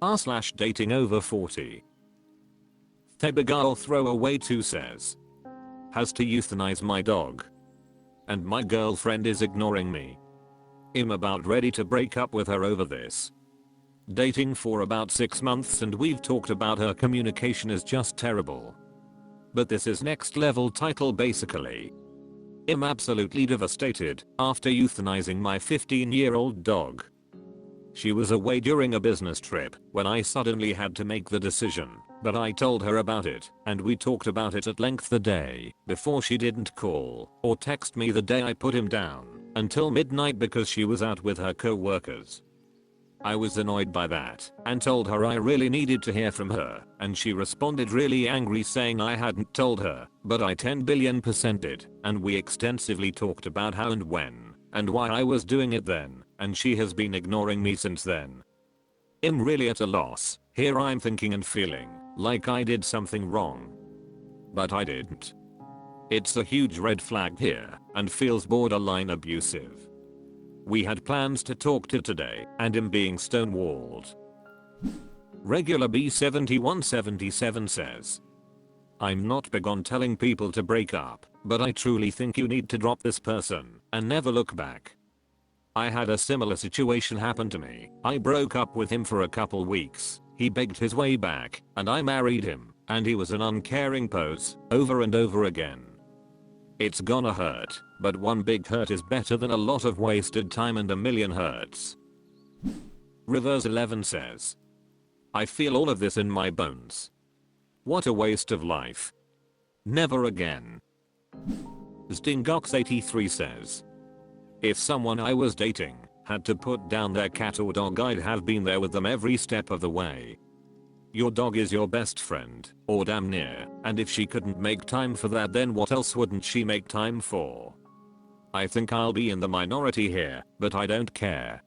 r/datingoverforty. Tebagal throwaway 2 says. Has to euthanize my dog. And my girlfriend is ignoring me. I'm about ready to break up with her over this. Dating for about 6 months and we've talked about her communication is just terrible. But this is next level title basically. I'm absolutely devastated after euthanizing my 15-year-old dog. She was away during a business trip when I suddenly had to make the decision, but I told her about it and we talked about it at length the day before. She didn't call or text me the day I put him down until midnight because she was out with her co-workers. I was annoyed by that and told her I really needed to hear from her, and she responded really angry saying I hadn't told her, but I 10 billion% did, and we extensively talked about how and when and why I was doing it then, and she has been ignoring me since then. I'm really at a loss. Here I'm thinking and feeling like I did something wrong. But I didn't. It's a huge red flag here and feels borderline abusive. We had plans to talk to today and I'm being stonewalled. Regular B7177 says. I'm not big on telling people to break up, but I truly think you need to drop this person and never look back. I had a similar situation happen to me. I broke up with him for a couple weeks. He begged his way back and I married him, and he was an uncaring pose over and over again. It's gonna hurt, but one big hurt is better than a lot of wasted time and a million hurts. Reverse 11 says. I feel all of this in my bones. What a waste of life. Never again. Stingox83 says. If someone I was dating had to put down their cat or dog, I'd have been there with them every step of the way. Your dog is your best friend, or damn near, and if she couldn't make time for that, then what else wouldn't she make time for? I think I'll be in the minority here, but I don't care.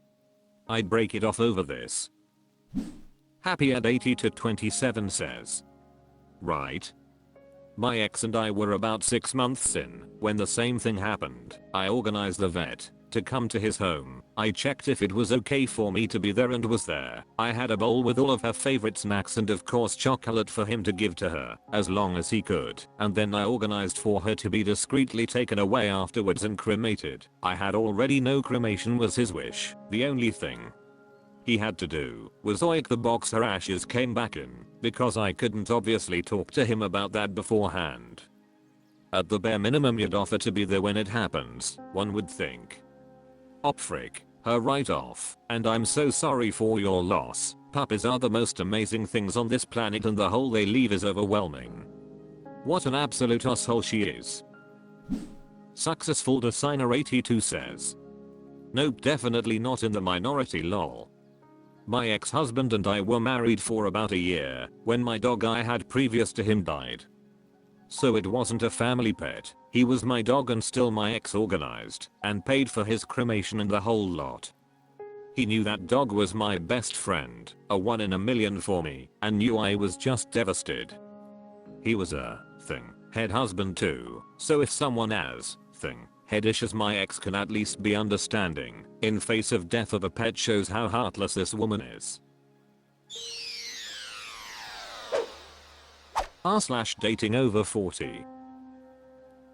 I'd break it off over this. Happy at 80-27 says. Right. My ex and I were about 6 months in when the same thing happened. I organized the vet to come to his home. I checked if it was okay for me to be there and was there. I had a bowl with all of her favorite snacks and of course chocolate for him to give to her as long as he could, and then I organized for her to be discreetly taken away afterwards and cremated. I had already know cremation was his wish. The only thing he had to do was oink the box her ashes came back in, because I couldn't obviously talk to him about that beforehand. At the bare minimum you'd offer to be there when it happens, one would think. Frick, her right off, and I'm so sorry for your loss. Puppies are the most amazing things on this planet and the hole they leave is overwhelming. What an absolute asshole she is. Successful Designer 82 says. Nope, definitely not in the minority lol. My ex-husband and I were married for about a year when my dog I had previous to him died. So it wasn't a family pet, he was my dog, and still my ex organized and paid for his cremation and the whole lot. He knew that dog was my best friend, a 1 in a million for me, and knew I was just devastated. He was a head husband too, so if someone as headish as my ex can at least be understanding in face of death of a pet, shows how heartless this woman is. r/datingoverforty.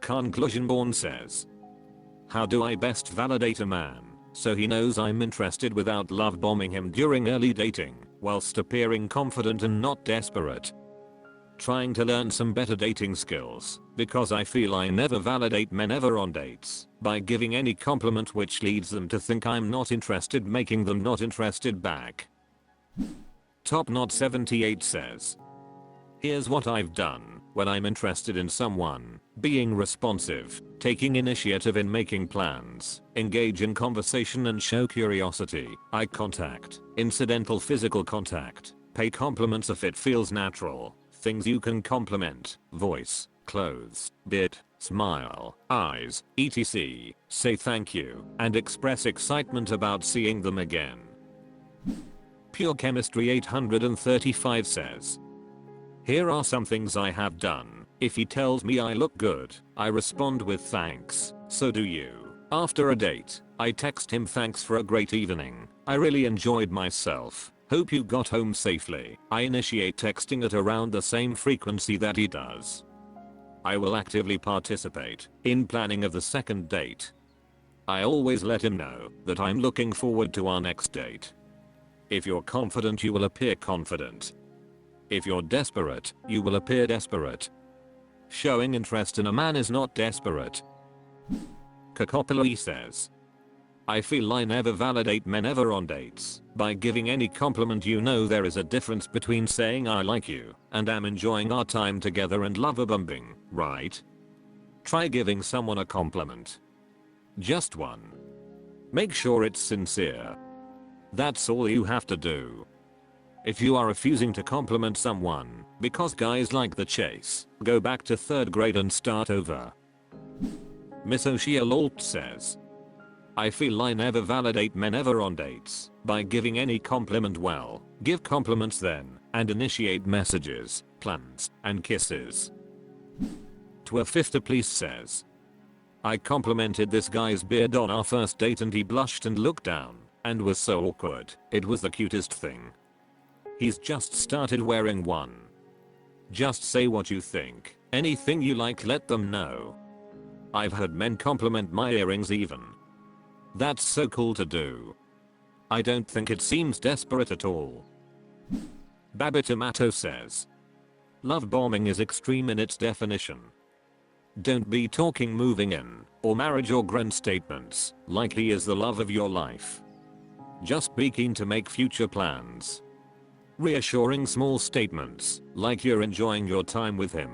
Conclusion Born says. How do I best validate a man so he knows I'm interested without love bombing him during early dating, whilst appearing confident and not desperate? Trying to learn some better dating skills, because I feel I never validate men ever on dates by giving any compliment which leads them to think I'm not interested, making them not interested back. Top Knot 78 says. Here's what I've done when I'm interested in someone: being responsive, taking initiative in making plans, engage in conversation and show curiosity, eye contact, incidental physical contact, pay compliments if it feels natural, things you can compliment, voice, clothes, beard, smile, eyes, etc. Say thank you and express excitement about seeing them again. Pure Chemistry 835 says. Here are some things I have done. If he tells me I look good, I respond with thanks, so do you. After a date, I text him thanks for a great evening, I really enjoyed myself, Hope you got home safely. I initiate texting at around the same frequency that he does. I will actively participate in planning of the second date. I always let him know that I'm looking forward to our next date. If you're confident, you will appear confident. If you're desperate, you will appear desperate. Showing interest in a man is not desperate. Kakopoli says, I feel I never validate men ever on dates by giving any compliment. You know there is a difference between saying I like you and I'm enjoying our time together and love bombing, right? Try giving someone a compliment. Just one. Make sure it's sincere. That's all you have to do. If you are refusing to compliment someone because guys like the chase, go back to 3rd grade and start over. Miss O'Shea says, I feel I never validate men ever on dates by giving any compliment. Well, give compliments then and initiate messages, plans, and kisses. Twerfifter Police says, I complimented this guy's beard on our first date and he blushed and looked down and was so awkward. It was the cutest thing. He's just started wearing one. Just say what you think. Anything you like, let them know. I've heard men compliment my earrings even. That's so cool to do. I don't think it seems desperate at all. Babby Tomato says, love bombing is extreme in its definition. Don't be talking moving in or marriage or grand statements like he is the love of your life. Just be keen to make future plans. Reassuring small statements like you're enjoying your time with him.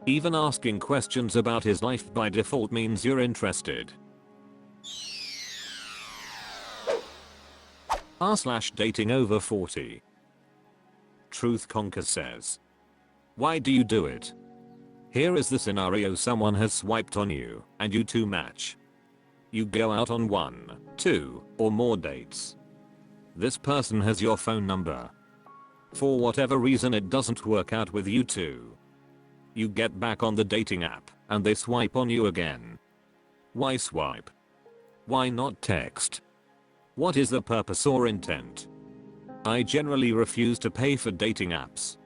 Even asking questions about his life by default means you're interested. r/datingoverforty. Truth Conquer says, why do you do it? Here is the scenario: someone has swiped on you and you two match. You go out on 1, 2, or more dates. This person has your phone number. For whatever reason it doesn't work out with you two. You get back on the dating app and they swipe on you again. Why swipe? Why not text? What is the purpose or intent? I generally refuse to pay for dating apps.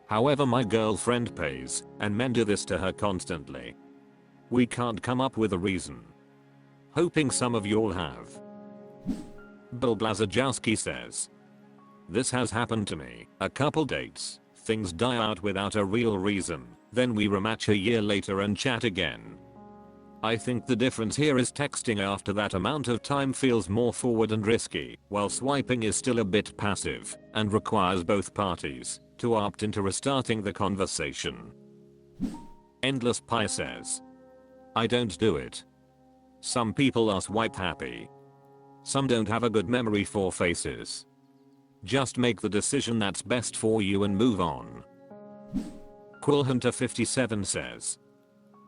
However, my girlfriend pays, and men do this to her constantly. We can't come up with a reason. Hoping some of y'all have. Bill Blazajowski says, this has happened to me. A couple dates, things die out without a real reason, then we rematch a year later and chat again. I think the difference here is texting after that amount of time feels more forward and risky, while swiping is still a bit passive and requires both parties to opt into restarting the conversation. Endless Pie says, I don't do it. Some people are swipe happy. Some don't have a good memory for faces. Just make the decision that's best for you and move on. Quillhunter57 says,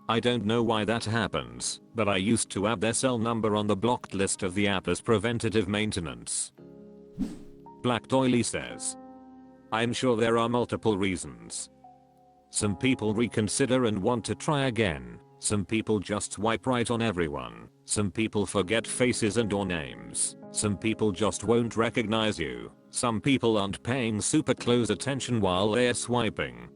I don't know why that happens, but I used to add their cell number on the blocked list of the app as preventative maintenance. Black Doily says, I'm sure there are multiple reasons. Some people reconsider and want to try again. Some people just swipe right on everyone. Some people forget faces and or names. Some people just won't recognize you. Some people aren't paying super close attention while they're swiping.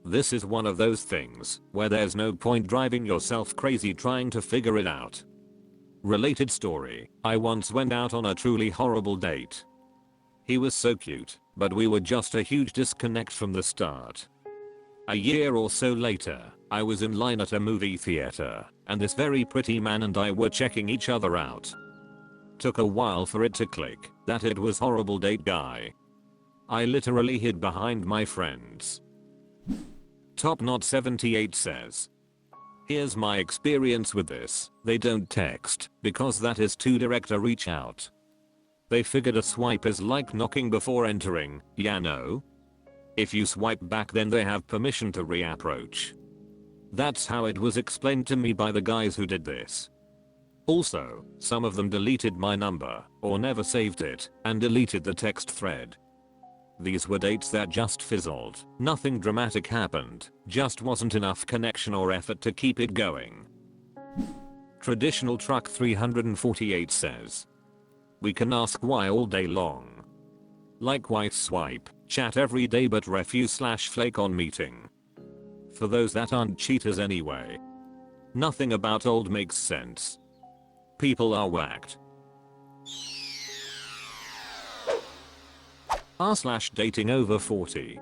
This is one of those things where there's no point driving yourself crazy trying to figure it out. Related story, I once went out on a truly horrible date. He was so cute, but we were just a huge disconnect from the start. A year or so later, I was in line at a movie theater, and this very pretty man and I were checking each other out. Took a while for it to click that it was horrible date guy. I literally hid behind my friends. Top Knot 78 says, here's my experience with this. They don't text because that is too direct a reach out. They figured a swipe is like knocking before entering, yeah no? If you swipe back then they have permission to reapproach. That's how it was explained to me by the guys who did this. Also, some of them deleted my number or never saved it and deleted the text thread. These were dates that just fizzled. Nothing dramatic happened, just wasn't enough connection or effort to keep it going. Traditional Truck 348 says, we can ask why all day long. Like white swipe, chat every day but refuse/flake on meeting. For those that aren't cheaters anyway. Nothing about old makes sense. People are whacked. r/datingoverforty.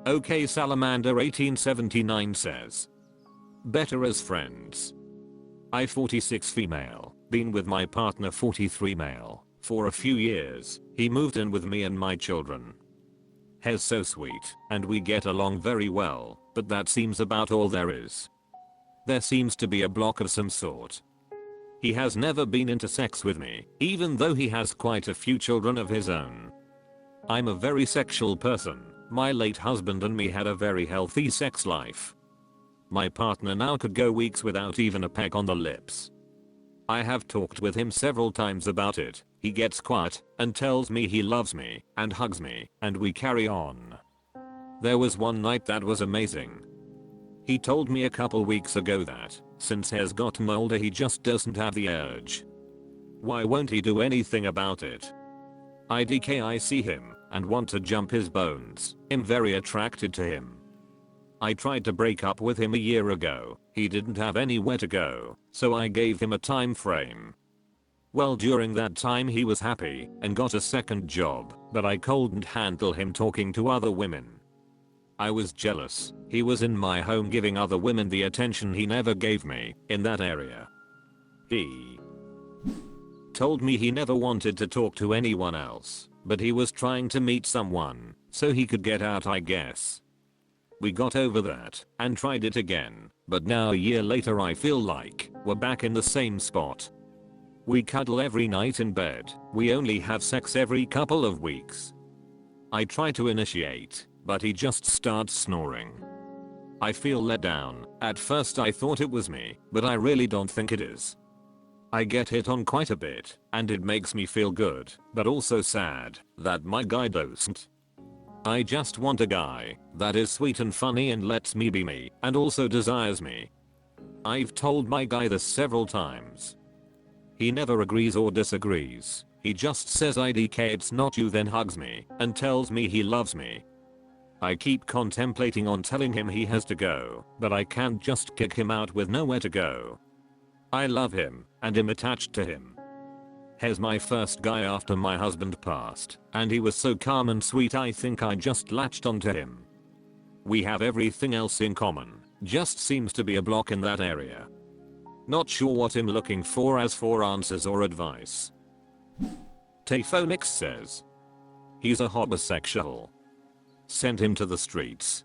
OK Salamander 1879 says. Better as friends. I 46 female, been with my partner 43 male, for a few years. He moved in with me and my children. He's so sweet, and we get along very well, but that seems about all there is. There seems to be a block of some sort. He has never been into sex with me, even though he has quite a few children of his own. I'm a very sexual person. My late husband and me had a very healthy sex life. My partner now could go weeks without even a peck on the lips. I have talked with him several times about it. He gets quiet and tells me he loves me and hugs me, and we carry on. There was one night that was amazing. He told me a couple weeks ago that since he's gotten older he just doesn't have the urge. Why won't he do anything about it? I see him and want to jump his bones. I'm very attracted to him. I tried to break up with him a year ago. He didn't have anywhere to go, so I gave him a time frame. Well, during that time he was happy and got a second job, but I couldn't handle him talking to other women. I was jealous. He was in my home giving other women the attention he never gave me in that area. He told me he never wanted to talk to anyone else, but he was trying to meet someone so he could get out, I guess. We got over that and tried it again, but now a year later I feel like we're back in the same spot. We cuddle every night in bed. We only have sex every couple of weeks. I try to initiate, but he just starts snoring. I feel let down. At first I thought it was me, but I really don't think it is. I get hit on quite a bit, and it makes me feel good, but also sad that my guy doesn't. I just want a guy that is sweet and funny and lets me be me and also desires me. I've told my guy this several times. He never agrees or disagrees. He just says IDK it's not you, then hugs me and tells me he loves me. I keep contemplating on telling him he has to go, but I can't just kick him out with nowhere to go. I love him and am attached to him. He's my first guy after my husband passed, and he was so calm and sweet I think I just latched onto him. We have everything else in common, just seems to be a block in that area. Not sure what I'm looking for as for answers or advice. Tayphonix says. He's a homosexual. Send him to the streets.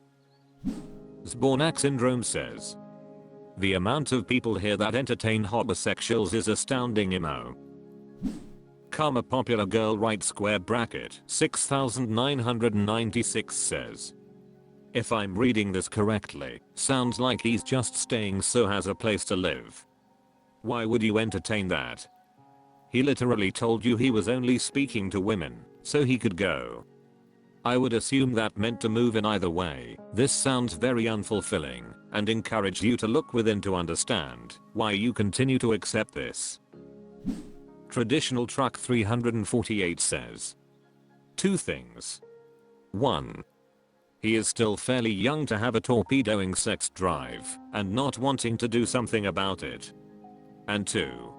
Zbornak Syndrome says. The amount of people here that entertain homosexuals is astounding, emo. Karma Popular Girl Right Square Bracket 6996 says. If I'm reading this correctly, sounds like he's just staying so has a place to live. Why would you entertain that? He literally told you he was only speaking to women, so he could go. I would assume that meant to move in either way. This sounds very unfulfilling and encourage you to look within to understand why you continue to accept this. Traditional Truck 348 says. 2 things. 1. He is still fairly young to have a torpedoing sex drive and not wanting to do something about it. And 2.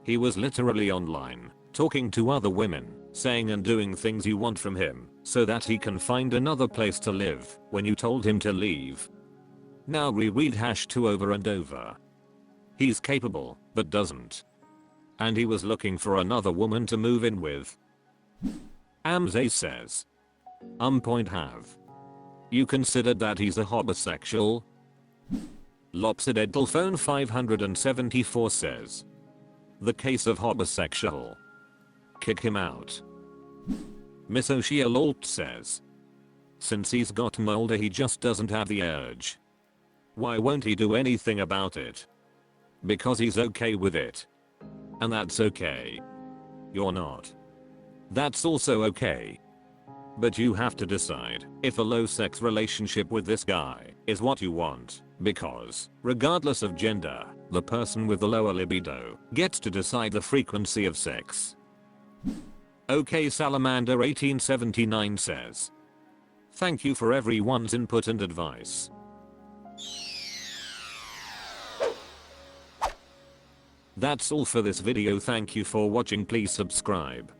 He was literally online, talking to other women, saying and doing things you want from him so that he can find another place to live when you told him to leave. Now reread #2 over and over. He's capable, but doesn't. And he was looking for another woman to move in with. Amze says. Point have. You considered that he's a homosexual? Lopsided Phone 574 says. The case of homosexual. Kick him out. Miss Oshia says. Since he's gotten older he just doesn't have the urge. Why won't he do anything about it? Because he's okay with it. And that's okay. You're not. That's also okay. But you have to decide if a low sex relationship with this guy is what you want, because, regardless of gender, the person with the lower libido gets to decide the frequency of sex. OK Salamander 1879 says, thank you for everyone's input and advice. That's all for this video. Thank you for watching. Please subscribe.